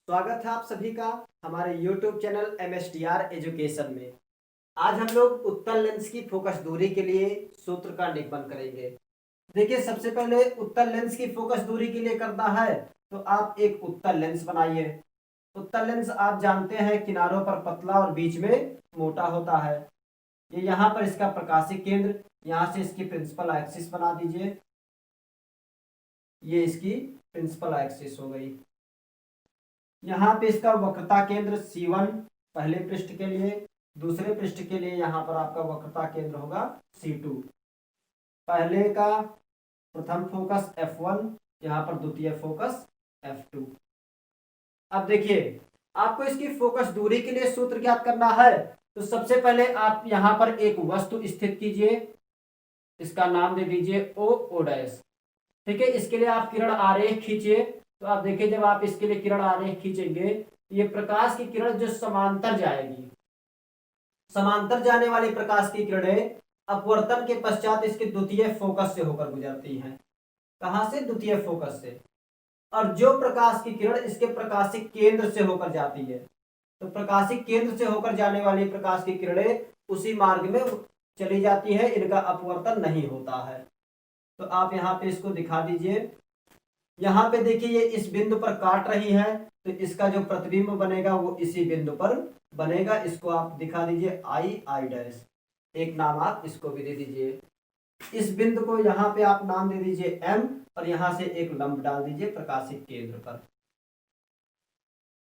स्वागत है आप सभी का हमारे YouTube चैनल MSTR एजुकेशन में। आज हम लोग उत्तल लेंस की फोकस दूरी के लिए सूत्र का निरूपण करेंगे। देखिए, सबसे पहले उत्तल लेंस की फोकस दूरी के लिए करना है तो आप एक उत्तल लेंस बनाइए। उत्तल लेंस आप जानते हैं किनारों पर पतला और बीच में मोटा होता है। ये यहाँ पर इसका प्रकाशिक केंद्र, यहाँ से इसकी प्रिंसिपल एक्सिस बना दीजिए। ये इसकी प्रिंसिपल एक्सिस हो गई। यहाँ पे इसका वक्रता केंद्र C1 पहले पृष्ठ के लिए, दूसरे पृष्ठ के लिए यहाँ पर आपका वक्रता केंद्र होगा C2। पहले का प्रथम फोकस F1, यहाँ पर द्वितीय फोकस F2। अब देखिए, आपको इसकी फोकस दूरी के लिए सूत्र ज्ञात करना है तो सबसे पहले आप यहाँ पर एक वस्तु स्थित कीजिए। इसका नाम दे दीजिए O डैश। ठीक है, इसके लिए आप किरण आरेख खींचिए। तो आप देखिए, जब आप इसके लिए किरण आरेख खींचेंगे तो ये प्रकाश की किरण जो समांतर जाएगी, समांतर जाने वाली प्रकाश की किरणें अपवर्तन के पश्चात इसके द्वितीय फोकस से होकर गुजरती हैं। कहां से? द्वितीय फोकस से। और जो प्रकाश की किरण इसके प्रकाशिक केंद्र से होकर जाती है, तो प्रकाशिक केंद्र से होकर जाने वाली प्रकाश की किरणें उसी मार्ग में चली जाती है, इनका अपवर्तन नहीं होता है। तो आप यहाँ पे इसको दिखा दीजिए। यहाँ पे देखिए, ये इस बिंदु पर काट रही है तो इसका जो प्रतिबिंब बनेगा वो इसी बिंदु पर बनेगा। इसको आप दिखा दीजिए I डैश। एक नाम आप इसको भी दे दीजिए। इस बिंदु को यहाँ पे आप नाम दे दीजिए M और यहाँ से एक लंब डाल दीजिए प्रकाशिक केंद्र पर।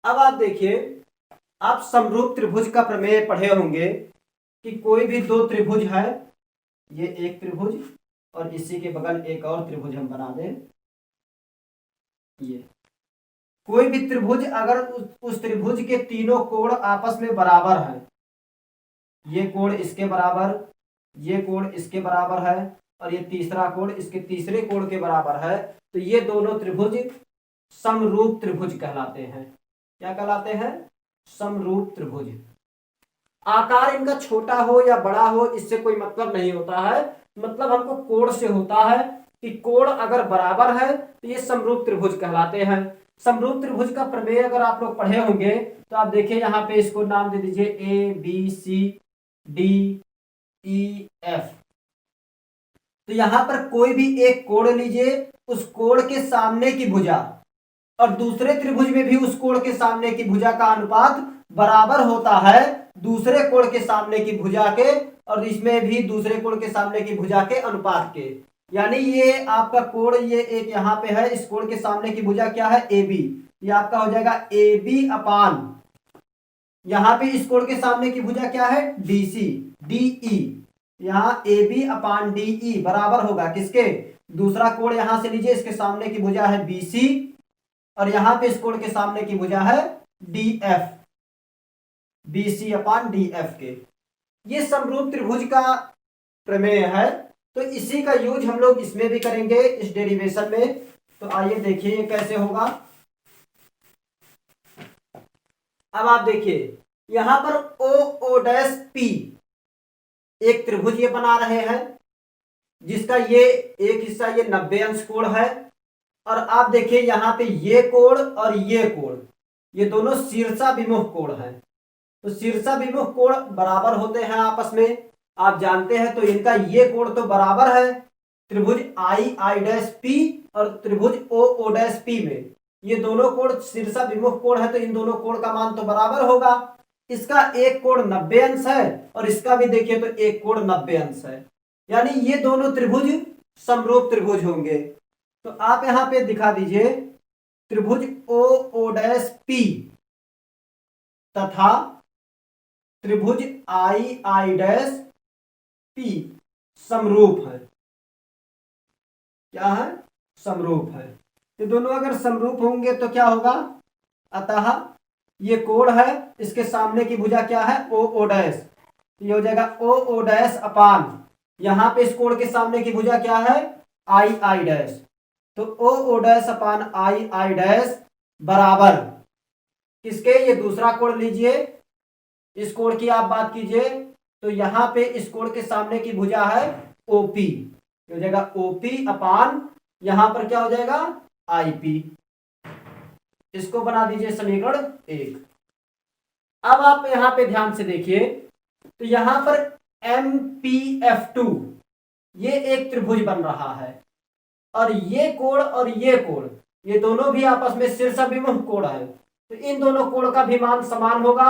अब आप देखिए, आप समरूप त्रिभुज का प्रमेय पढ़े होंगे कि कोई भी दो त्रिभुज है, ये एक त्रिभुज और इसी के बगल एक और त्रिभुज हम बना दें। ये कोई भी त्रिभुज अगर उस त्रिभुज के तीनों कोण आपस में बराबर हैं, ये कोण इसके बराबर, ये कोण इसके बराबर है और ये तीसरा कोण इसके तीसरे कोण के बराबर है, तो ये दोनों त्रिभुज समरूप त्रिभुज कहलाते हैं। क्या कहलाते हैं? समरूप त्रिभुज। आकार इनका छोटा हो या बड़ा हो इससे कोई मतलब नहीं होता है, मतलब हमको कोण से होता है कि कोण अगर बराबर है तो ये समरूप त्रिभुज कहलाते हैं। समरूप त्रिभुज का प्रमेय अगर आप लोग पढ़े होंगे तो आप देखिए, यहाँ पे इसको नाम दे दीजिए ABCDEF। तो यहाँ पर कोई भी एक कोण लीजिए, उस कोण के सामने की भुजा और दूसरे त्रिभुज में भी उस कोण के सामने की भुजा का अनुपात बराबर होता है दूसरे कोण के सामने की भुजा के, और इसमें भी दूसरे कोण के सामने की भुजा के अनुपात के। यानी ये आपका कोण, ये एक यहाँ पे है, इस कोण के सामने की भुजा क्या है? AB। ये आपका हो जाएगा AB अपान, यहाँ पे इस कोण के सामने की भुजा क्या है? DC DE। यहाँ AB अपान DE बराबर होगा किसके? दूसरा कोण यहां से लीजिए, इसके सामने की भुजा है BC और यहाँ पे इस कोण के सामने की भुजा है DF, BC अपान DF के। ये समरूप त्रिभुज का प्रमेय है, तो इसी का यूज हम लोग इसमें भी करेंगे, इस डेरिवेशन में। तो आइए देखिए ये कैसे होगा। अब आप देखिए, यहां पर O डैश P एक त्रिभुज ये बना रहे हैं, जिसका ये एक हिस्सा ये 90 अंश कोण है। और आप देखिए यहाँ पे ये कोण और ये कोण, ये दोनों शीर्षाभिमुख कोण हैं। तो शीर्षाभिमुख कोण बराबर होते हैं आपस में, आप जानते हैं। तो इनका ये कोण तो बराबर है त्रिभुज I डैश P और त्रिभुज O डैश P में। ये दोनों कोण शीर्षाभिमुख कोण है, तो इन दोनों कोण का मान तो बराबर होगा। इसका एक कोण 90 अंश है और इसका भी देखिए तो एक कोण 90 अंश है, यानी ये दोनों त्रिभुज समरूप त्रिभुज होंगे। तो आप यहां पे दिखा दीजिए त्रिभुज O डैश P तथा त्रिभुज I डैश P समरूप है। क्या है? समरूप है। तो दोनों अगर समरूप होंगे तो क्या होगा? अतः ये कोण है, इसके सामने की भुजा क्या है? O dash. ये हो जाएगा O डैश अपान, यहां पे इस कोण के सामने की भुजा क्या है? I dash. तो O dash upon I dash बराबर किसके? ये दूसरा कोण लीजिए, इस कोण की आप बात कीजिए, तो यहां पे इस कोण के सामने की भुजा है OP, हो जाएगा OP अपान, यहां पर क्या हो जाएगा? IP। इसको बना दीजिए समीकरण 1। अब आप यहां पे ध्यान से देखिए, तो यहां पर MPF2 ये एक त्रिभुज बन रहा है, और ये कोण और ये कोण, ये दोनों भी आपस में शीर्षाभिमुख कोण है, तो इन दोनों कोण का भी मान समान होगा।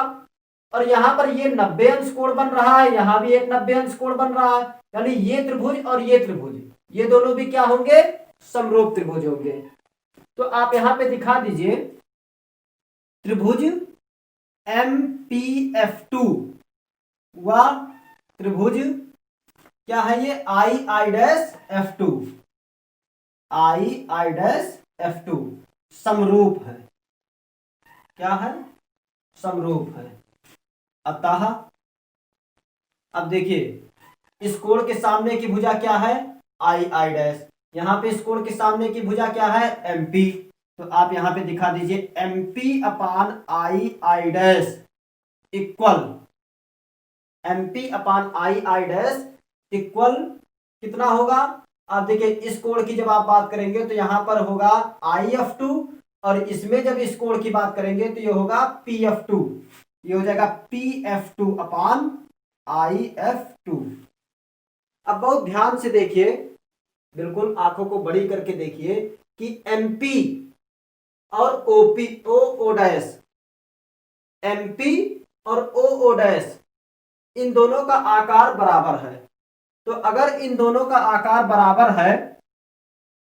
और यहां पर ये 90 अंश कोण बन रहा है, यहां भी एक 90 अंश कोण बन रहा है, यानी ये त्रिभुज और ये त्रिभुज, ये दोनों भी क्या होंगे, समरूप त्रिभुज होंगे। तो आप यहां पे दिखा दीजिए त्रिभुज MPF2 व त्रिभुज क्या है ये II'F2, II'F2 समरूप है। क्या है, समरूप है। अतः अब देखिए, इस कोण के सामने की भुजा क्या है, II', यहां पे इस कोण के सामने की भुजा क्या है, MP। तो आप यहां पे दिखा दीजिए MP अपान II' इक्वल, MP अपान II' इक्वल कितना होगा। आप देखिए, इस कोण की जब आप बात करेंगे तो यहां पर होगा IF2, और इसमें जब इस कोण की बात करेंगे तो ये होगा PF2, ये हो जाएगा PF2 अपान IF2। अब बहुत ध्यान से देखिए, बिल्कुल आंखों को बड़ी करके देखिए कि MP और OP OO', MP और OO', इन दोनों का आकार बराबर है। तो अगर इन दोनों का आकार बराबर है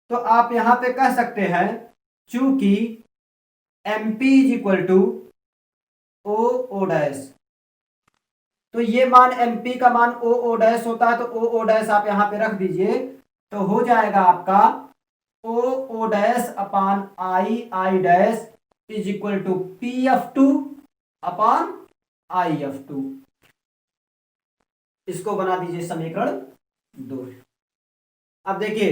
तो आप यहां पे कह सकते हैं, चूंकि MP is equal to OO', तो ये मान MP का मान OO' होता है, तो OO' आप यहां पे रख दीजिए, तो हो जाएगा आपका OO' upon II' is equal to PF2 upon IF2। इसको बना दीजिए समीकरण 2। अब देखिए,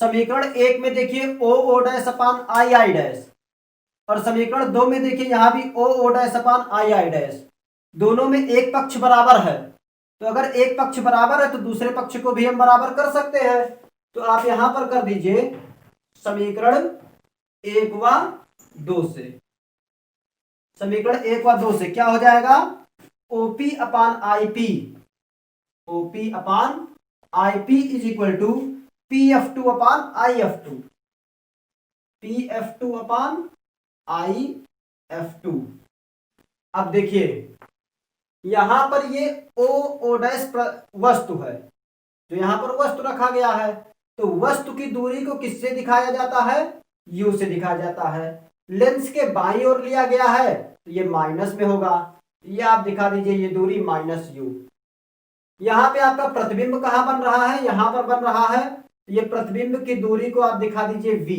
समीकरण 1 में देखिए OO' अपान II', और समीकरण 2 में देखिए यहां भी OO' अपान II', दोनों में एक पक्ष बराबर है। तो अगर एक पक्ष बराबर है तो दूसरे पक्ष को भी हम बराबर कर सकते हैं। तो आप यहां पर कर दीजिए समीकरण 1 व 2 से, समीकरण 1 व 2 से क्या हो जाएगा, OP upon IP, OP upon IP is equal to PF2 upon IF2, PF2 upon IF2। अब देखिए, यहां पर ये OO' वस्तु है, जो यहां पर वस्तु रखा गया है, तो वस्तु की दूरी को किससे दिखाया जाता है, U से दिखाया जाता है। लेंस के बाईं ओर लिया गया है तो ये माइनस में होगा, ये आप दिखा दीजिए, ये दूरी -U। यहां पे आपका प्रतिबिंब कहां बन रहा है, यहां पर बन रहा है, तो ये प्रतिबिंब की दूरी को आप दिखा दीजिए V।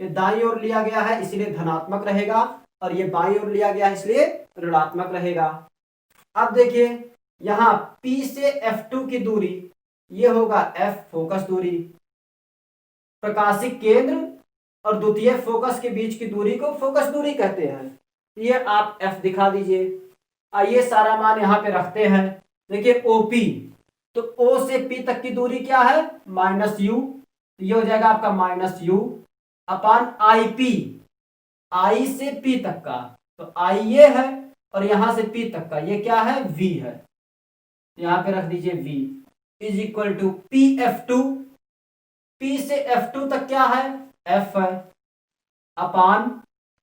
ये दाईं ओर लिया गया है इसलिए धनात्मक रहेगा, और ये बाईं ओर लिया गया है इसलिए ऋणात्मक रहेगा। अब देखिए, यहां P से F2 की दूरी ये होगा F, फोकस दूरी। प्रकाशिक केंद्र और द्वितीय फोकस के बीच की दूरी को फोकस दूरी कहते हैं, ये आप F दिखा दीजिए। आइए सारा मान यहां पे रखते हैं। देखिए OP, तो O से P तक की दूरी क्या है, -U, तो ये हो जाएगा आपका -U अपान IP, I से P तक का, तो I ये है, और यहां से P तक का ये क्या है, V है, यहां पे रख दीजिए V is equal to PF2, P से F2 तक क्या है, F है, अपान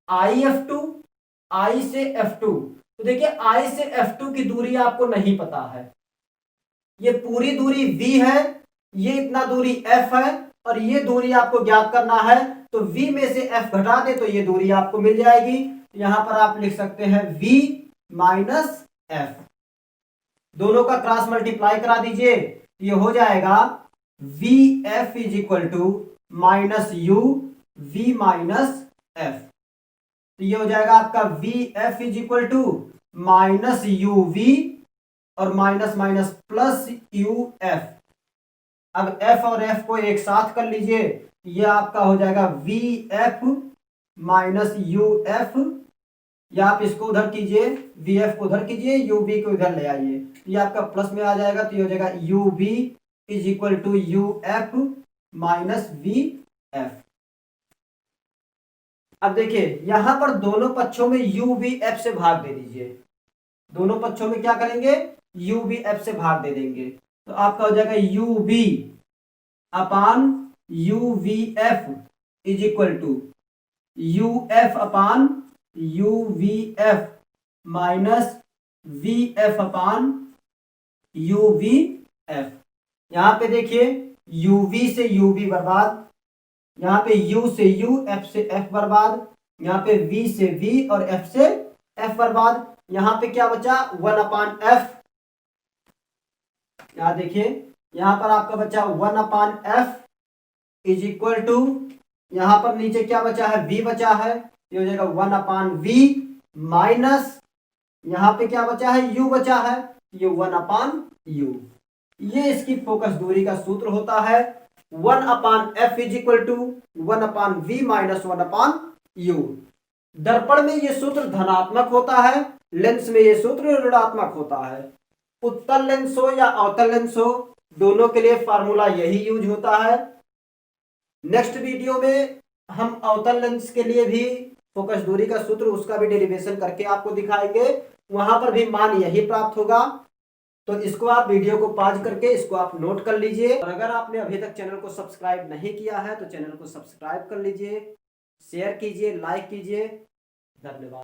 IF2, I से F2। तो देखिए I से F2 की दूरी आपको नहीं पता है, ये पूरी दूरी V है, ये इतना दूरी F है, और ये दूरी आपको ज्ञात करना है, तो V में से F घटा दे तो ये दूरी आपको मिल जाएगी। यहां पर आप लिख सकते हैं V माइनस F, दोनों का क्रॉस मल्टीप्लाई करा दीजिए, ये हो जाएगा VF is equal to -U V minus F, तो ये हो जाएगा आपका VF is equal to -UV और माइनस माइनस प्लस UF। अब F और F को एक साथ कर लीजिए, ये आपका हो जाएगा VF माइनस UF, या आप इसको उधर कीजिए, VF को उधर कीजिए, UV को इधर ले आइए, ये आपका प्लस में आ जाएगा, तो ये हो जाएगा UV is equal to UF minus VF। अब देखिए यहां पर दोनों पक्षों में यू वी एफ से भाग दे दीजिए, दोनों पक्षों में क्या करेंगे, यू वी एफ से भाग दे देंगे, तो आपका हो जाएगा U V upon U V F is equal to U F upon U V F minus V F upon U V F. यहां पे देखिए यू वी से यू वी बर्बाद, यहाँ पे u से u, f से f बर्बाद, यहाँ पे v से v और f से f बर्बाद। यहाँ पे क्या बचा 1/f, यहाँ देखिए यहाँ पर आपका बचा 1/f इज इक्वल टू, यहाँ पर नीचे क्या बचा है, v बचा है, ये हो जाएगा 1/v माइनस यहाँ पे क्या बचा है, u बचा है, ये 1/u। ये इसकी फोकस दूरी का सूत्र होता है 1/f is equal to 1/v minus 1/u। दर्पण में ये सूत्र धनात्मक होता है, लेंस में ये सूत्र ऋणात्मक होता है। उत्तल लेंस हो या अवतल लेंस हो, दोनों के लिए फार्मूला यही यूज होता है। नेक्स्ट वीडियो में हम अवतल लेंस के लिए भी फोकस दूरी का सूत्र, उसका भी डेरिवेशन करके आपको दिखाएंगे, वहां पर भी मान यही प्राप्त होगा। तो इसको आप वीडियो को पॉज करके इसको आप नोट कर लीजिए, और अगर आपने अभी तक चैनल को सब्सक्राइब नहीं किया है तो चैनल को सब्सक्राइब कर लीजिए, शेयर कीजिए, लाइक कीजिए। धन्यवाद।